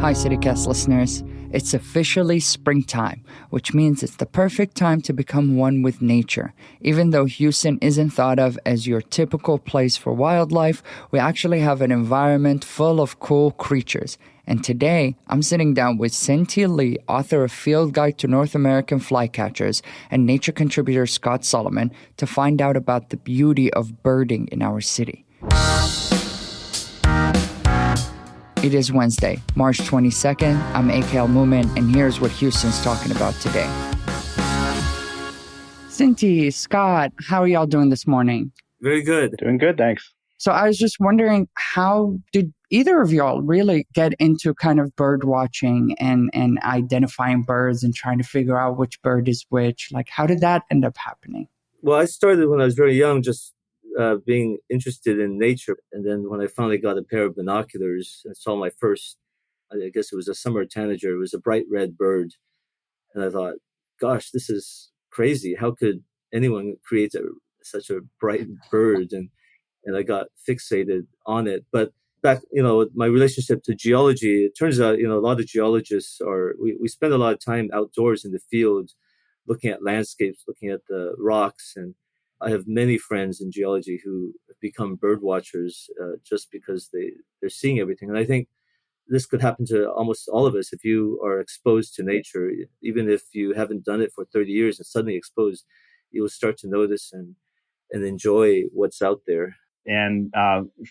Hi, CityCast listeners. It's officially springtime, which means it's the perfect time to become one with nature. Even though Houston isn't thought of as your typical place for wildlife, we actually have an environment full of cool creatures. And today, I'm sitting down with Cin-Ty Lee, author of Field Guide to North American Flycatchers, and nature contributor Scott Solomon, to find out about the beauty of birding in our city. It is Wednesday, March 22nd. I'm AK AL-Moumen, and here's what Houston's talking about today. Cin-Ty, Scott, how are y'all doing this morning? Very good. Doing good, thanks. So I was just wondering, how did either of y'all really get into kind of bird watching and identifying birds and trying to figure out which bird is which? Like, how did that end up happening? Well, I started when I was very young, just being interested in nature. And then when I finally got a pair of binoculars and saw my first, I guess it was a summer tanager, it was a bright red bird. And I thought, gosh, this is crazy. How could anyone create such a bright bird? And I got fixated on it. But back, my relationship to geology, it turns out, a lot of geologists we spend a lot of time outdoors in the field, looking at landscapes, looking at the rocks. And I have many friends in geology who have become bird watchers just because they're seeing everything. And I think this could happen to almost all of us if you are exposed to nature. Even if you haven't done it for 30 years and suddenly exposed, you will start to notice and enjoy what's out there. And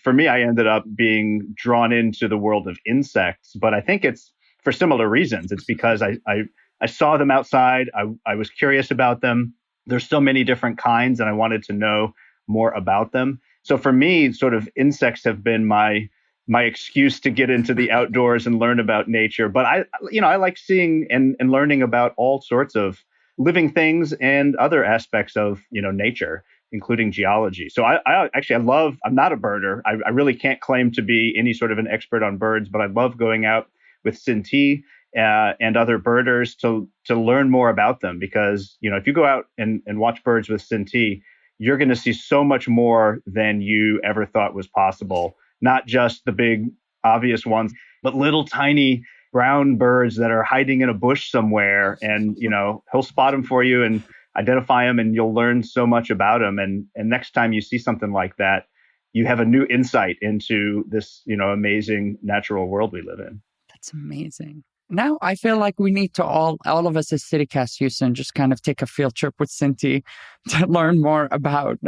for me, I ended up being drawn into the world of insects, but I think it's for similar reasons. It's because I saw them outside. I was curious about them. There's so many different kinds, and I wanted to know more about them. So for me, sort of insects have been my excuse to get into the outdoors and learn about nature. But I like seeing and learning about all sorts of living things and other aspects of, nature, including geology. So I'm not a birder. I really can't claim to be any sort of an expert on birds, but I love going out with Cin-Ty and other birders to learn more about them, because, if you go out and watch birds with Cin-Ty, you're going to see so much more than you ever thought was possible. Not just the big obvious ones, but little tiny brown birds that are hiding in a bush somewhere, and, he'll spot them for you and identify them, and you'll learn so much about them. And next time you see something like that, you have a new insight into this, amazing natural world we live in. That's amazing. Now I feel like we need to all of us as CityCast Houston just kind of take a field trip with Cin-Ty to learn more about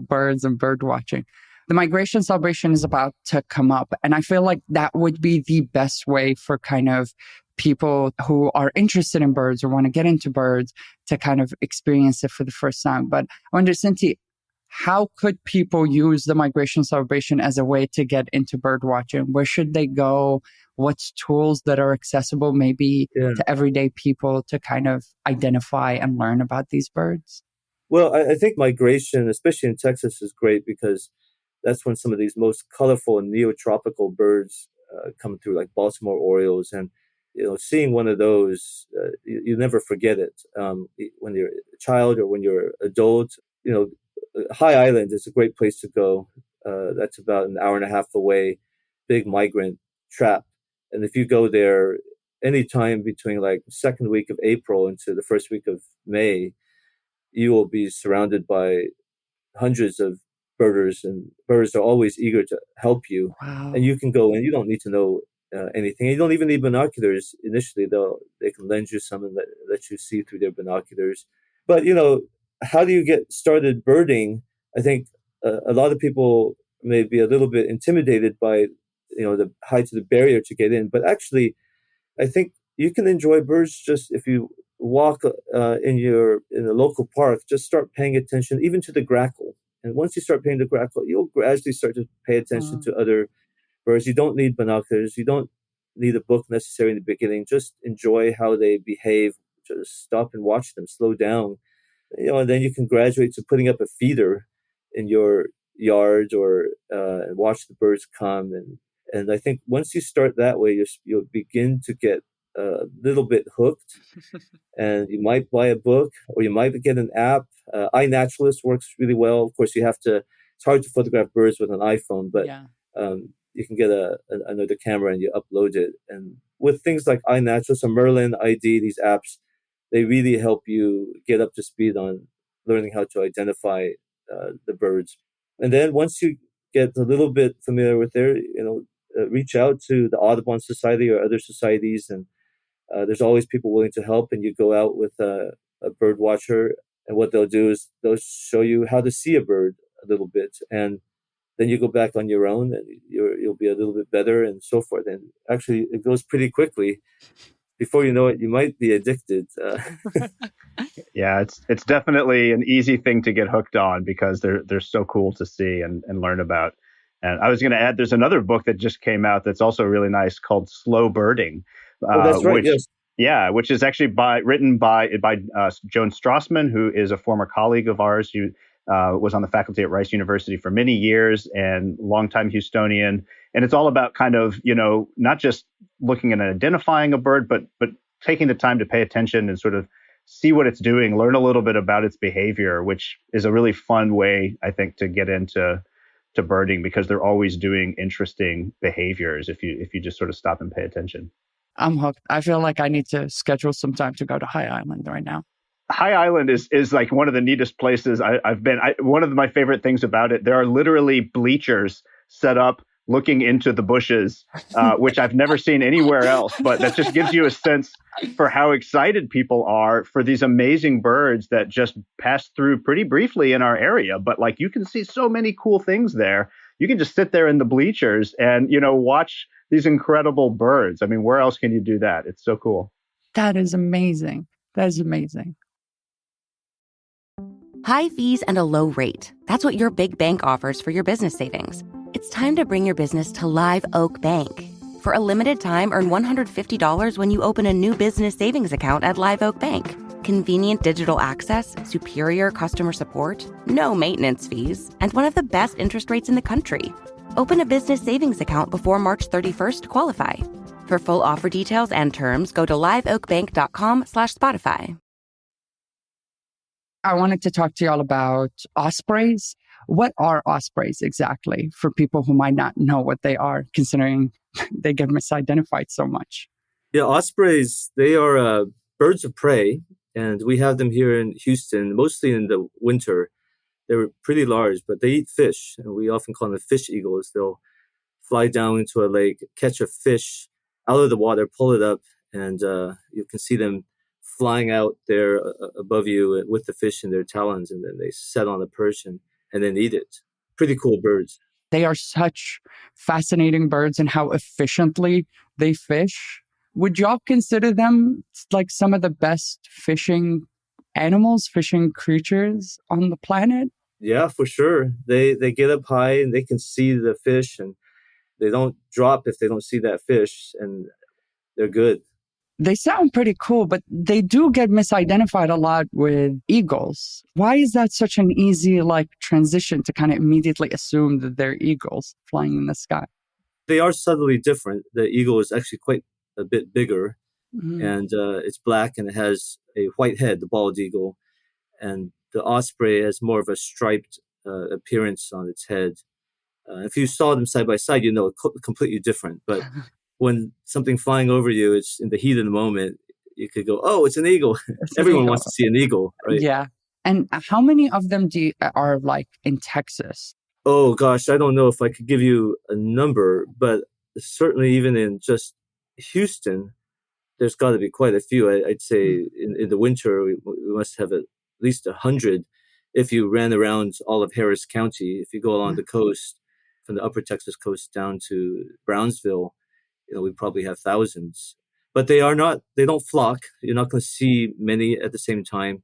birds and bird watching. The migration celebration is about to come up, and I feel like that would be the best way for kind of people who are interested in birds or want to get into birds to kind of experience it for the first time. But I wonder, Cin-Ty, how could people use the migration celebration as a way to get into bird watching? Where should they go? What's tools that are accessible maybe to everyday people to kind of identify and learn about these birds? Well, I think migration, especially in Texas, is great because that's when some of these most colorful and neotropical birds come through, like Baltimore Orioles. And, seeing one of those, you never forget it. When you're a child or when you're adult, High Island is a great place to go. That's about an hour and a half away, big migrant trap. And if you go there anytime between like the second week of April into the first week of May, you will be surrounded by hundreds of birders, and birders are always eager to help you. Wow. And you can go in, you don't need to know anything. You don't even need binoculars initially. They can lend you some and let you see through their binoculars. But, how do you get started birding? I think a lot of people may be a little bit intimidated by, the height of the barrier to get in. But actually, I think you can enjoy birds just if you walk in a local park. Just start paying attention, even to the grackle. And once you start paying the grackle, you'll gradually start to pay attention to other birds. You don't need binoculars. You don't need a book necessarily in the beginning. Just enjoy how they behave. Just stop and watch them. Slow down. And then you can graduate to putting up a feeder in your yard or and watch the birds come. And I think once you start that way, you'll begin to get a little bit hooked. And you might buy a book or you might get an app. iNaturalist works really well. Of course, it's hard to photograph birds with an iPhone, but you can get another camera and you upload it. And with things like iNaturalist and Merlin ID, these apps, they really help you get up to speed on learning how to identify the birds. And then once you get a little bit familiar with their, reach out to the Audubon Society or other societies, and there's always people willing to help. And you go out with a bird watcher, and what they'll do is they'll show you how to see a bird a little bit, and then you go back on your own, and you'll be a little bit better, and so forth. And actually, it goes pretty quickly. Before you know it, you might be addicted. Yeah, it's definitely an easy thing to get hooked on because they're so cool to see and learn about. And I was going to add, there's another book that just came out that's also really nice called Slow Birding. Oh, that's right. Yes. Yeah, which is actually written by Joan Strassman, who is a former colleague of ours who was on the faculty at Rice University for many years and longtime Houstonian. And it's all about kind of, not just looking at identifying a bird, but taking the time to pay attention and sort of see what it's doing, learn a little bit about its behavior, which is a really fun way, I think, to get into birding, because they're always doing interesting behaviors if you just sort of stop and pay attention. I'm hooked. I feel like I need to schedule some time to go to High Island right now. High Island is like one of the neatest places I've been. One of my favorite things about it, there are literally bleachers set up looking into the bushes, which I've never seen anywhere else. But that just gives you a sense for how excited people are for these amazing birds that just pass through pretty briefly in our area. But like, you can see so many cool things there. You can just sit there in the bleachers and, watch these incredible birds. I mean, where else can you do that? It's so cool. That is amazing. That is amazing. High fees and a low rate. That's what your big bank offers for your business savings. It's time to bring your business to Live Oak Bank. For a limited time, earn $150 when you open a new business savings account at Live Oak Bank. Convenient digital access, superior customer support, no maintenance fees, and one of the best interest rates in the country. Open a business savings account before March 31st to qualify. For full offer details and terms, go to liveoakbank.com/Spotify. I wanted to talk to y'all about ospreys. What are ospreys exactly, for people who might not know what they are, considering they get misidentified so much? Yeah, ospreys, they are birds of prey, and we have them here in Houston, mostly in the winter. They're pretty large, but they eat fish, and we often call them fish eagles. They'll fly down into a lake, catch a fish out of the water, pull it up, and you can see them flying out there above you with the fish in their talons, and then they set on a perch and then eat it. Pretty cool birds. They are such fascinating birds and how efficiently they fish. Would y'all consider them like some of the best fishing animals, fishing creatures on the planet? Yeah, for sure. They get up high and they can see the fish, and they don't drop if they don't see that fish, and they're good. They sound pretty cool, but they do get misidentified a lot with eagles. Why is that such an easy transition to kind of immediately assume that they're eagles flying in the sky? They are subtly different. The eagle is actually quite a bit bigger, and it's black, and it has a white head, the bald eagle. And the osprey has more of a striped appearance on its head. If you saw them side by side, completely different. But when something flying over you, it's in the heat of the moment, you could go, oh, it's an eagle. Everyone wants to see an eagle, right? Yeah. And how many of them are in Texas? Oh, gosh, I don't know if I could give you a number, but certainly even in just Houston, there's got to be quite a few. I'd say in the winter, we must have at least 100 if you ran around all of Harris County. If you go along the coast, from the upper Texas coast down to Brownsville, we probably have thousands. But they don't flock. You're not going to see many at the same time.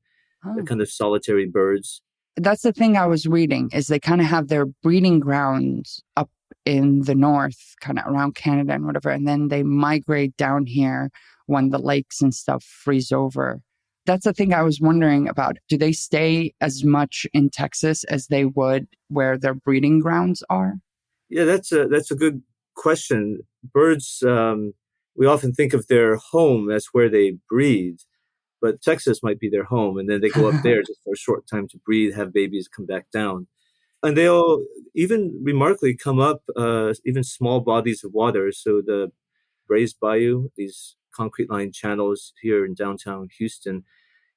They're kind of solitary birds. That's the thing I was reading, is they kind of have their breeding grounds up in the north, kind of around Canada and whatever, and then they migrate down here when the lakes and stuff freeze over. That's the thing I was wondering about. Do they stay as much in Texas as they would where their breeding grounds are? Yeah, that's a good question. Birds, we often think of their home as where they breed, but Texas might be their home, and then they go up there just for a short time to breed, have babies, come back down. And they'll even remarkably come up even small bodies of water. So the Braised Bayou, these concrete lined channels here in downtown Houston.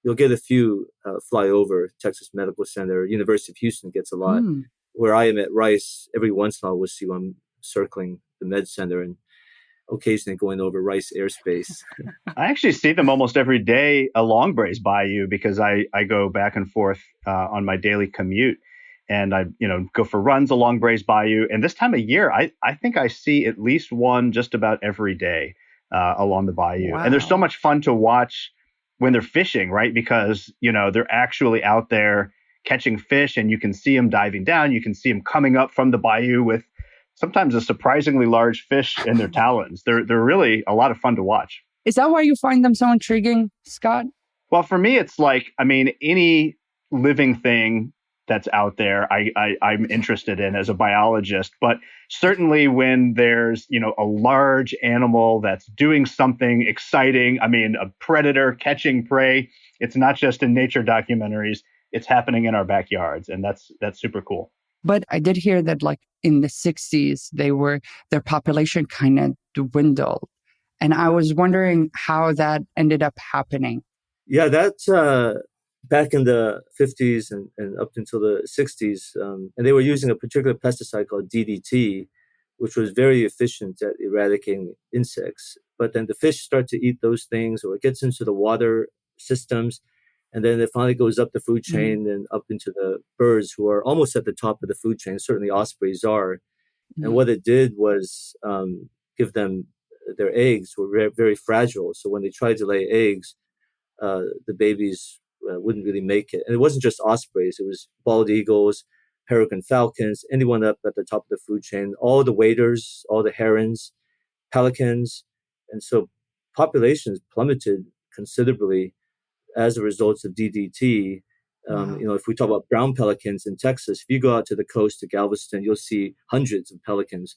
You'll get a few fly over Texas Medical Center. University of Houston gets a lot. Mm. Where I am at Rice, every once in a while we'll see one circling the med center and occasionally going over Rice airspace. I actually see them almost every day along Braised Bayou because I go back and forth on my daily commute, and I go for runs along Braised Bayou. And this time of year, I think I see at least one just about every day along the bayou. Wow. And they're so much fun to watch when they're fishing, right? Because they're actually out there catching fish, and you can see them diving down. You can see them coming up from the bayou with sometimes a surprisingly large fish in their talons. They're really a lot of fun to watch. Is that why you find them so intriguing, Scott? Well, for me, it's like, any living thing that's out there, I'm interested in as a biologist. But certainly when there's, a large animal that's doing something exciting, a predator catching prey, it's not just in nature documentaries, it's happening in our backyards. And that's super cool. But I did hear that like in the 60s, their population kind of dwindled. And I was wondering how that ended up happening. Yeah, that's back in the 50s and up until the 60s. And they were using a particular pesticide called DDT, which was very efficient at eradicating insects. But then the fish start to eat those things, or it gets into the water systems. And then it finally goes up the food chain and up into the birds, who are almost at the top of the food chain. Certainly ospreys are. And what it did was give them, their eggs were very, very fragile. So when they tried to lay eggs, the babies wouldn't really make it. And it wasn't just ospreys. It was bald eagles, peregrine falcons, anyone up at the top of the food chain, all the waders, all the herons, pelicans. And so populations plummeted considerably as a result of DDT. If we talk about brown pelicans in Texas, if you go out to the coast to Galveston, you'll see hundreds of pelicans.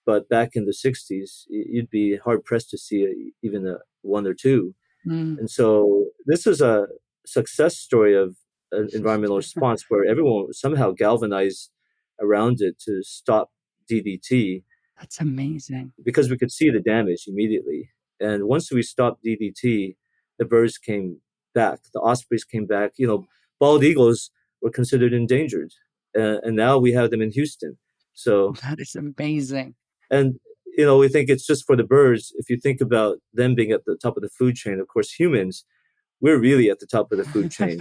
But back in the 60s, you'd be hard-pressed to see even one or two. And so this is a success story of an environmental response where everyone somehow galvanized around it to stop DDT. That's amazing. Because we could see the damage immediately. And once we stopped DDT, the birds came back. The ospreys came back. Bald eagles were considered endangered. And now we have them in Houston. So that is amazing. And, we think it's just for the birds. If you think about them being at the top of the food chain, of course, humans, we're really at the top of the food chain.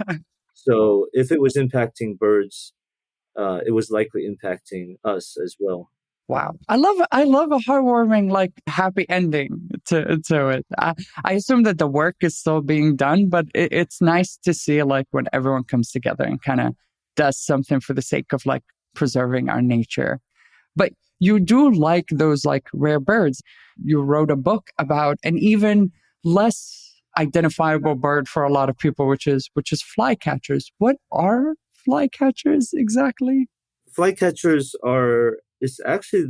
So if it was impacting birds, it was likely impacting us as well. Wow. I love a heartwarming, like happy ending to it. I assume that the work is still being done, but it's nice to see like when everyone comes together and kind of does something for the sake of like preserving our nature. But you do like those like rare birds. You wrote a book about an even less identifiable bird for a lot of people, which is flycatchers. What are flycatchers exactly? Flycatchers it's actually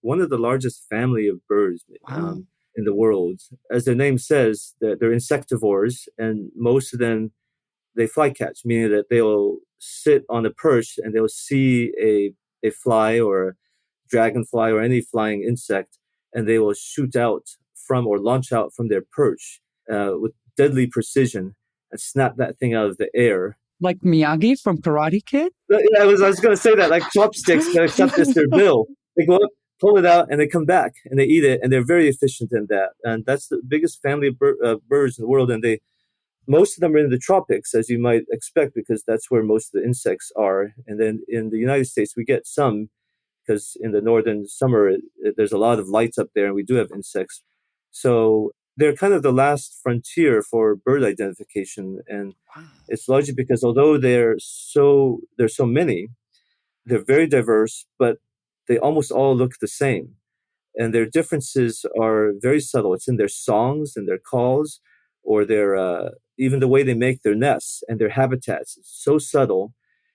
one of the largest family of birds in the world. As their name says, they're insectivores, and most of them, they fly catch, meaning that they'll sit on a perch and they'll see a fly or a dragonfly or any flying insect, and they will shoot out from or launch out from their perch with deadly precision and snap that thing out of the air. Like Miyagi from Karate Kid? Yeah, I was going to say that, like chopsticks, except it's their bill. They go up, pull it out, and they come back and they eat it, and they're very efficient in that. And that's the biggest family of birds in the world, and most of them are in the tropics, as you might expect, because that's where most of the insects are. And then in the United States, we get some, because in the northern summer, there's a lot of lights up there, and we do have insects. So they're kind of the last frontier for bird identification. And it's largely because although there's so many, they're very diverse, but they almost all look the same. And their differences are very subtle. It's in their songs and their calls, or their even the way they make their nests and their habitats. It's so subtle.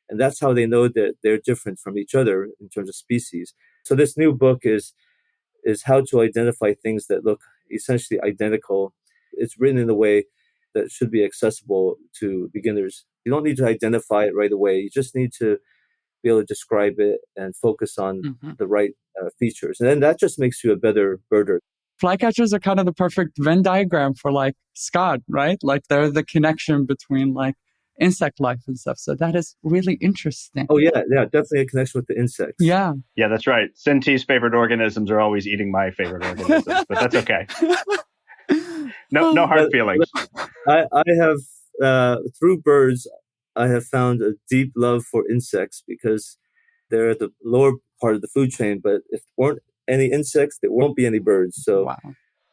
And that's how they know that they're different from each other in terms of species. So this new book is how to identify things that look essentially identical. It's written in a way that should be accessible to beginners. You don't need to identify it right away. You just need to be able to describe it and focus on the right features. And then that just makes you a better birder. flycatchers are kind of the perfect Venn diagram for like Scott, right? Like they're the connection between like insect life and stuff. So that is really interesting. Oh yeah, definitely a connection with the insects. Yeah. Yeah, that's right. Cin-Ty's favorite organisms are always eating my favorite organisms, but that's okay. No hard feelings. I have through birds, I have found a deep love for insects because they're at the lower part of the food chain. But if there weren't any insects, there won't be any birds. So wow.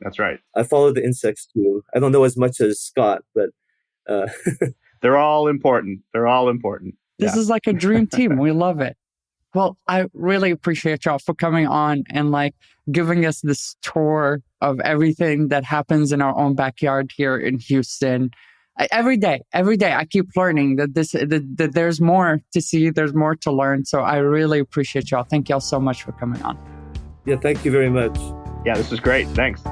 That's right. I follow the insects too. I don't know as much as Scott, but they're all important. They're all important. This is like a dream team. We love it. Well, I really appreciate y'all for coming on and like giving us this tour of everything that happens in our own backyard here in Houston. Every day, I keep learning that there's more to see, there's more to learn. So I really appreciate y'all. Thank y'all so much for coming on. Yeah, thank you very much. Yeah, this is great. Thanks.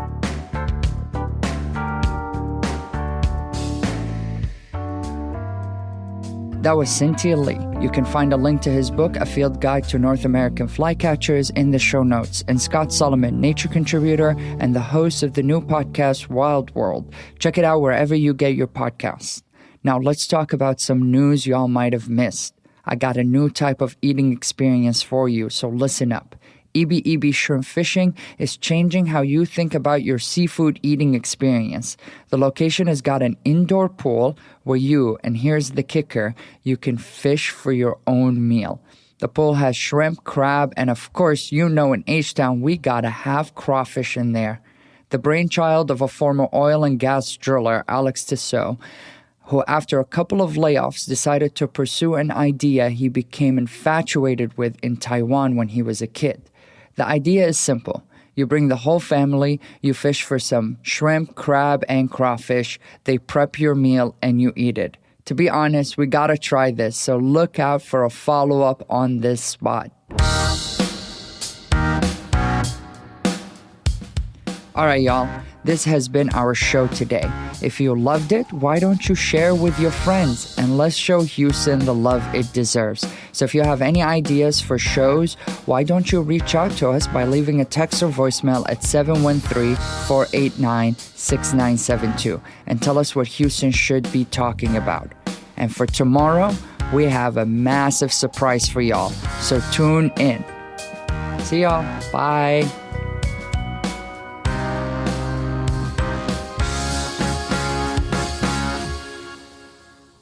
That was Cin-Ty Lee. You can find a link to his book, A Field Guide to North American Flycatchers, in the show notes. And Scott Solomon, nature contributor and the host of the new podcast, Wild World. Check it out wherever you get your podcasts. Now let's talk about some news y'all might have missed. I got a new type of eating experience for you, so listen up. EB Shrimp Fishing is changing how you think about your seafood eating experience. The location has got an indoor pool where you, and here's the kicker, you can fish for your own meal. The pool has shrimp, crab, and of course, you know in H-Town we gotta have crawfish in there. The brainchild of a former oil and gas driller, Alex Tissot, who after a couple of layoffs decided to pursue an idea he became infatuated with in Taiwan when he was a kid. The idea is simple. You bring the whole family, you fish for some shrimp, crab, and crawfish, they prep your meal, and you eat it. To be honest, we gotta try this, so look out for a follow-up on this spot. All right, y'all. This has been our show today. If you loved it, why don't you share with your friends and let's show Houston the love it deserves. So if you have any ideas for shows, why don't you reach out to us by leaving a text or voicemail at 713-489-6972 and tell us what Houston should be talking about. And for tomorrow, we have a massive surprise for y'all. So tune in. See y'all. Bye.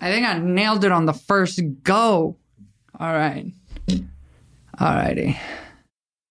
I think I nailed it on the first go. All right. All righty.